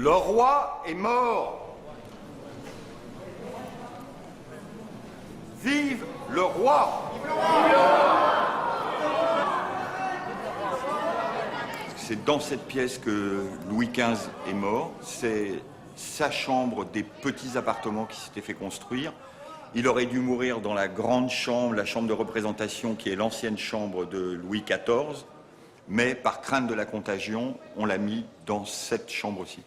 Le roi est mort. Vive le roi! C'est dans cette pièce que Louis XV est mort. C'est sa chambre des petits appartements qui s'était fait construire. Il aurait dû mourir dans la grande chambre, la chambre de représentation qui est l'ancienne chambre de Louis XIV. Mais par crainte de la contagion, on l'a mis dans cette chambre-ci.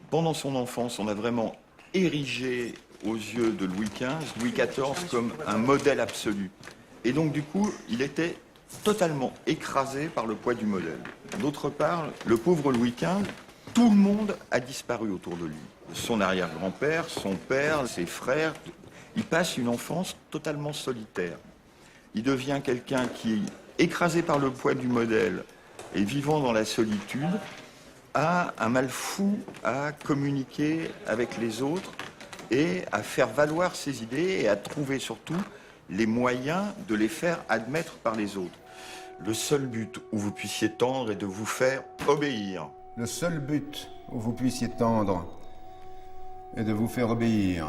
Pendant son enfance, on a vraiment érigé aux yeux de Louis XIV comme un modèle absolu. Et donc du coup, il était totalement écrasé par le poids du modèle. D'autre part, le pauvre Louis XV, tout le monde a disparu autour de lui. Son arrière-grand-père, son père, ses frères. Il passe une enfance totalement solitaire. Il devient quelqu'un qui, écrasé par le poids du modèle et vivant dans la solitude, a un mal fou à communiquer avec les autres et à faire valoir ses idées et à trouver surtout les moyens de les faire admettre par les autres. Le seul but où vous puissiez tendre est de vous faire obéir. Le seul but où vous puissiez tendre est de vous faire obéir.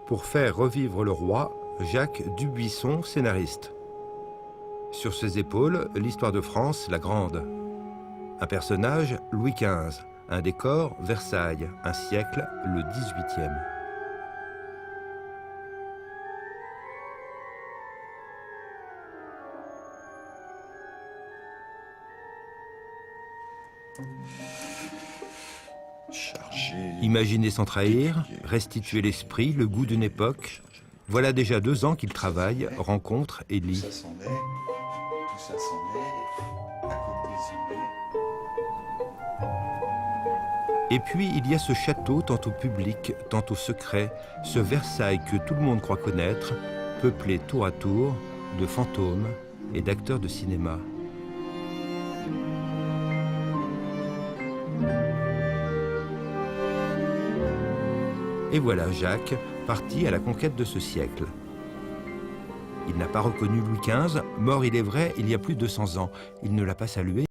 Pour faire revivre le roi, Jacques Dubuisson, scénariste. Sur ses épaules, l'histoire de France, la grande. Un personnage, Louis XV. Un décor, Versailles. Un siècle, le XVIIIe. Imaginer sans trahir, restituer l'esprit, le goût d'une époque. Voilà déjà 2 ans qu'il travaille, rencontre et lit. Tout ça s'en est, à côté Et puis il y a ce château tantôt public, tantôt secret, ce Versailles que tout le monde croit connaître, peuplé tour à tour de fantômes et d'acteurs de cinéma. Et voilà Jacques, parti à la conquête de ce siècle. Il n'a pas reconnu Louis XV, mort il est vrai il y a plus de 200 ans. Il ne l'a pas salué.